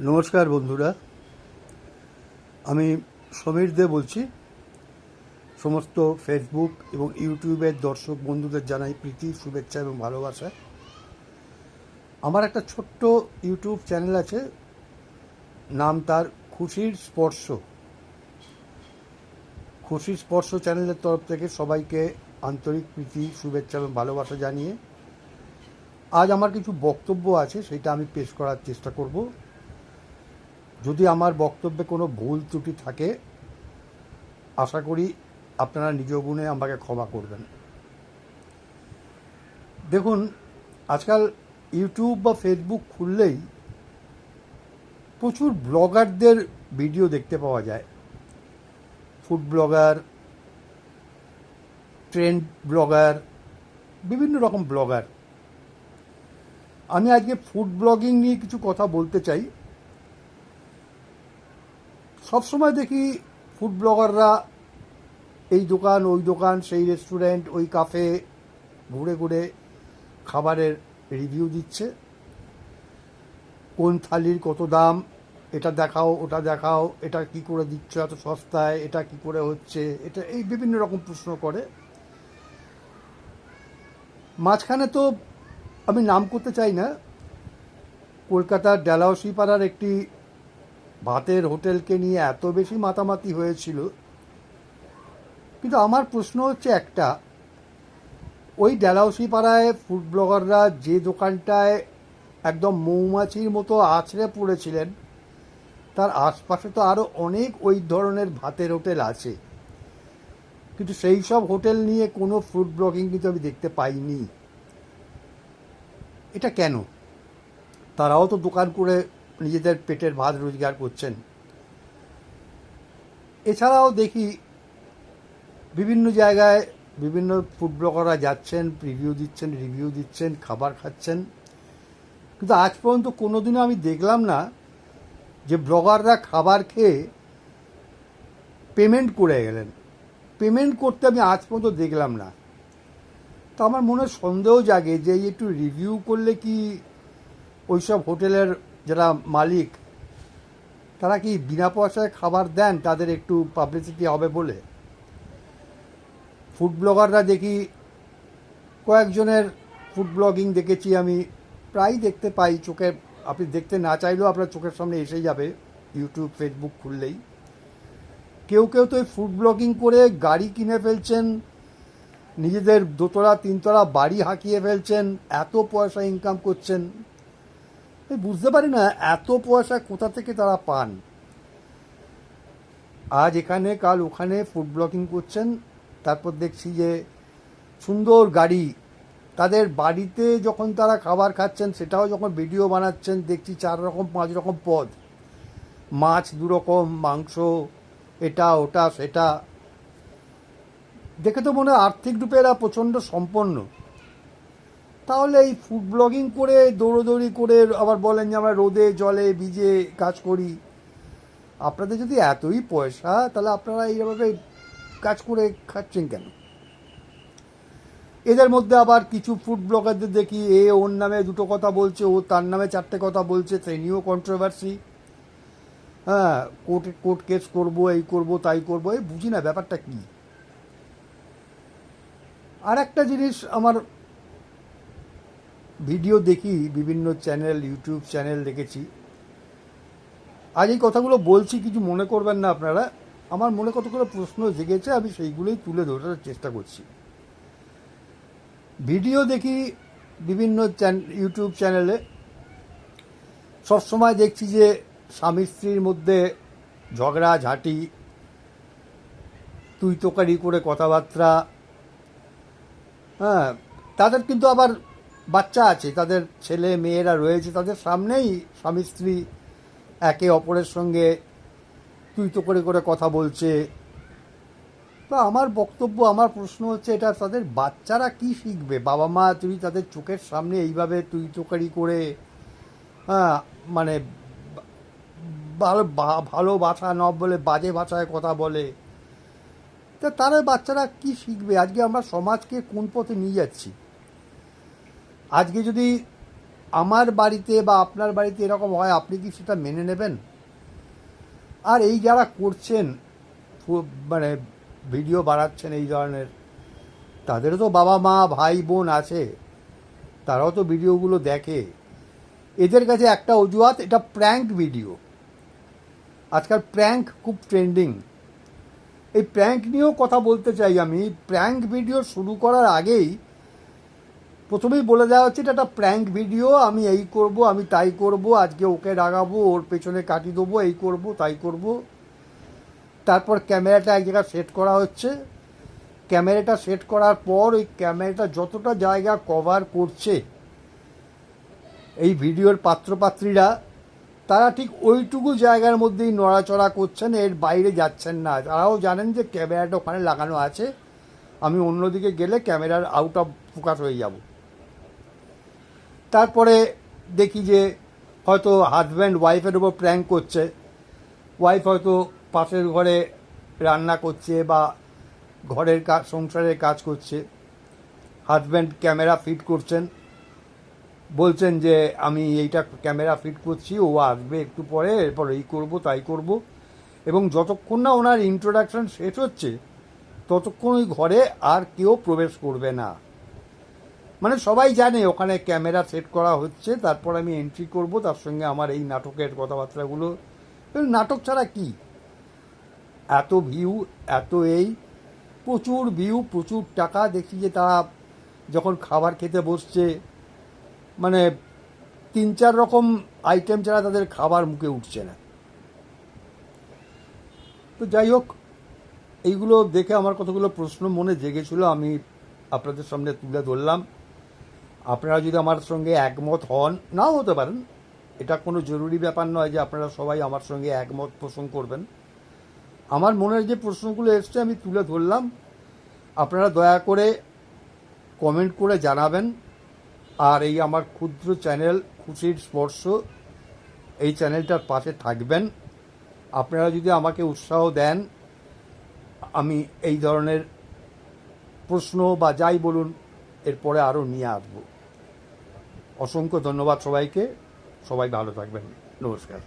নমস্কার বন্ধুরা, আমি সমীর দে বলছি। সমস্ত ফেসবুক এবং ইউটিউবের দর্শক বন্ধুদের জানাই প্রীতি, শুভেচ্ছা এবং ভালোবাসা। আমার একটা ছোট্ট ইউটিউব চ্যানেল আছে, নাম তার খুশির স্পর্শ। খুশির স্পর্শ চ্যানেলের তরফ থেকে সবাইকে আন্তরিক প্রীতি, শুভেচ্ছা এবং ভালোবাসা জানিয়ে আজ আমার কিছু বক্তব্য আছে, সেটা আমি পেশ করার চেষ্টা করব। যদি আমার বক্তব্যে কোনো ভুল ত্রুটি থাকে, আশা করি আপনারা নিজ গুণে আমাকে ক্ষমা করবেন। দেখুন, আজকাল ইউটিউব বা ফেসবুক খুললেই প্রচুর ব্লগারদের ভিডিও দেখতে পাওয়া যায়। ফুড ব্লগার, ট্রেন্ড ব্লগার, বিভিন্ন রকম ব্লগার। আমি আজকে ফুড ব্লগিং নিয়ে কিছু কথা বলতে চাই। সবসময় দেখি ফুড ব্লগাররা এই দোকান, ওই দোকান, সেই রেস্টুরেন্ট, ওই কাফে ঘুরে ঘুরে খাবারের রিভিউ দিচ্ছে। কোন থালির কত দাম, এটা দেখাও, ওটা দেখাও, এটা কি করে দিচ্ছ এত সস্তায়, এটা কি করে হচ্ছে, এটা এই বিভিন্ন রকম প্রশ্ন করে। মাঝখানে তো আমি নাম করতে চাই না, কলকাতার ডালহাউসি পাড়ার একটি ভাতের হোটেলকে নিয়ে এত বেশি মাতামাতি হয়েছিল। কিন্তু আমার প্রশ্ন হচ্ছে একটা, ওই ডালহাউসি পাড়ায় ফুড ব্লগাররা যে দোকানটায় একদম মৌমাছির মতো আছড়ে পড়েছিলেন, তার আশপাশে তো আরও অনেক ওই ধরনের ভাতের হোটেল আছে, কিন্তু সেই সব হোটেল নিয়ে কোনো ফুড ব্লগিং কিন্তু আমি দেখতে পাইনি। এটা কেন? তারাও তো দোকান করে নিজেদের পেটের ভাত রোজগার করছেন। এছাড়াও দেখি বিভিন্ন জায়গায় বিভিন্ন ফুড ব্লগাররা যাচ্ছেন, রিভিউ দিচ্ছেন, খাবার খাচ্ছেন, কিন্তু আজ পর্যন্ত কোনোদিনও আমি দেখলাম না যে ব্লগাররা খাবার খেয়ে পেমেন্ট করে গেলেন। পেমেন্ট করতে আমি আজ পর্যন্ত দেখলাম না। তো আমার মনে সন্দেহ জাগে যে একটু রিভিউ করলে কি ওইসব হোটেলের যারা মালিক, তারা কি বিনা পয়সায় খাবার দেন তাদের একটু পাবলিসিটি হবে বলে? ফুড ব্লগাররা দেখি, কয়েকজনের ফুড ব্লগিং দেখেছি আমি, প্রায় দেখতে পাই চোখে, আপনি দেখতে না চাইলেও আপনার চোখের সামনে এসে যাবে ইউটিউব ফেসবুক খুললেই। কেউ কেউ তো এই ফুড ব্লগিং করে গাড়ি কিনে ফেলছেন, নিজেদের দোতলা তিনতলা বাড়ি হাঁকিয়ে ফেলছেন, এত পয়সা ইনকাম করছেন। আমি বুঝতে পারি না এত পয়সা কোথা থেকে তারা পান। আজ এখানে কাল ওখানে ফুড ব্লগিং করছেন, তারপর দেখছি যে সুন্দর গাড়ি, তাদের বাড়িতে যখন তারা খাবার খাচ্ছেন সেটাও যখন ভিডিও বানাচ্ছেন, দেখছি 4 রকম 5 রকম পদ, মাছ 2 রকম, মাংস, এটা ওটা সেটা। দেখে তো মনে হয় আর্থিক রূপে এরা প্রচণ্ড সম্পন্ন। তাহলে এই ফুড ব্লগিং করে দৌড়োদৌড়ি করে আবার বলেন যে আমরা রোদে জলে ভিজে কাজ করি। আপনাদের যদি এতই পয়সা, তাহলে আপনারা এইভাবে কাজ করে খাচ্ছেন কেন? এদের মধ্যে আবার কিছু ফুড ব্লগারদের দেখি, ওর নামে 2টো কথা বলছে, ও তার নামে 4টে কথা বলছে, সেই নিয়েও কন্ট্রোভার্সি। হ্যাঁ, কোর্ট কেস করবো, এই করবো তাই করবো, এই বুঝি না ব্যাপারটা কি। আর একটা জিনিস, আমার ভিডিও দেখি বিভিন্ন চ্যানেল, ইউটিউব চ্যানেল দেখেছি। আজ এই কথাগুলো বলছি, কিছু মনে করবেন না আপনারা। আমার মনে কতগুলো প্রশ্ন জেগেছে, আমি সেইগুলোই তুলে ধরার চেষ্টা করছি। ভিডিও দেখি বিভিন্ন ইউটিউব চ্যানেলে, সবসময় দেখছি যে স্বামী স্ত্রীর মধ্যে ঝগড়া ঝাঁটি, তুই তোকারি করে কথাবার্তা। হ্যাঁ, তাদের কিন্তু আবার বাচ্চা আছে, তাদের ছেলে মেয়েরা রয়েছে, তাদের সামনেই স্বামী স্ত্রী একে অপরের সঙ্গে তুই তো করে কথা বলছে। তো আমার বক্তব্য, আমার প্রশ্ন হচ্ছে, এটা তাদের বাচ্চারা কি শিখবে? বাবা মা যদি তাদের চোখের সামনে এইভাবে তুই তোকারি করে, হ্যাঁ, মানে ভালো ভাষা ন বলে বাজে ভাষায় কথা বলে, তা তারা বাচ্চারা কি শিখবে? আজকে আমরা সমাজকে কোন পথে নিয়ে যাচ্ছি? আজকে যদি আমার বাড়িতে বা আপনার বাড়িতে এরকম হয়, আপনি কি সেটা মেনে নেবেন? আর এই যারা করছেন, মানে ভিডিও বানাচ্ছেন এই ধরনের, তাদেরও তো বাবা মা ভাই বোন আছে, তারাও তো ভিডিওগুলো দেখে। এদের কাছে একটা অজুহাত, এটা প্র্যাঙ্ক ভিডিও। আজকাল প্র্যাঙ্ক খুব ট্রেন্ডিং। এই প্র্যাঙ্ক নিয়েও কথা বলতে চাই আমি। প্র্যাঙ্ক ভিডিও শুরু করার আগেই প্রথমেই বলে দেওয়া হচ্ছে এটা একটা প্র্যাঙ্ক ভিডিও, আমি এই করব, আমি তাই করব, আজকে ওকে রাগাবো, ওর পেছনে কাটি দেবো, এই করব তাই করব। তারপর ক্যামেরাটা এক জায়গায় সেট করা হচ্ছে। ক্যামেরাটা সেট করার পর ওই ক্যামেরাটা যতটা জায়গা কভার করছে এই ভিডিওর পাত্রপাত্রীরা, তারা ঠিক ওইটুকু জায়গার মধ্যেই নড়াচড়া করছেন, এর বাইরে যাচ্ছেন না। তারাও জানেন যে ক্যামেরাটা ওখানে লাগানো আছে, আমি অন্যদিকে গেলে ক্যামেরার আউট অফ ফোকাস হয়ে যাব। তারপরে দেখি যে হয়তো হাজব্যান্ড ওয়াইফের ওপর প্র্যাঙ্ক করছে। ওয়াইফ হয়তো পাশের ঘরে রান্না করছে বা ঘরের কাজ, সংসারের কাজ করছে। হাজব্যান্ড ক্যামেরা ফিট করছেন, বলছেন যে আমি এইটা ক্যামেরা ফিট করছি, ও আসবে একটু পরে, এরপর এই করব তাই করব। এবং যতক্ষণ না ওনার ইন্ট্রোডাকশন শেষ হচ্ছে ততক্ষণ ওই ঘরে আর কেউ প্রবেশ করবে না। মানে সবাই জানে ওখানে ক্যামেরা সেট করা হচ্ছে, তারপর আমি এন্ট্রি করব, তার সঙ্গে আমার এই নাটকের কথাবার্তাগুলো। নাটক ছাড়া কি, এত ভিউ, এত এই, প্রচুর ভিউ, প্রচুর টাকা। দেখি যে তারা যখন খাবার খেতে বসছে, মানে 3-4 রকম আইটেম ছাড়া তাদের খাবার মুখে উঠছে না। তো যাই হোক, এইগুলো দেখে আমার কতগুলো প্রশ্ন মনে জেগেছিল, আমি আপনাদের সামনে তুলে ধরলাম। আপনারা যদি আমার সঙ্গে একমত হন, নাও হতে পারেন, এটা কোনো জরুরি ব্যাপার নয় যে আপনারা সবাই আমার সঙ্গে একমত পোষণ করবেন। আমার মনের যে প্রশ্নগুলো এসছে আমি তুলে ধরলাম, আপনারা দয়া করে কমেন্ট করে জানাবেন। আর এই আমার ক্ষুদ্র চ্যানেল খুশির স্পর্শ, এই চ্যানেলটার পাশে থাকবেন। আপনারা যদি আমাকে উৎসাহ দেন, আমি এই ধরনের প্রশ্ন বা যাই বলুন এরপরে আরও নিয়ে আসবো। অসংখ্য ধন্যবাদ সবাইকে। সবাই ভালো থাকবেন। নমস্কার।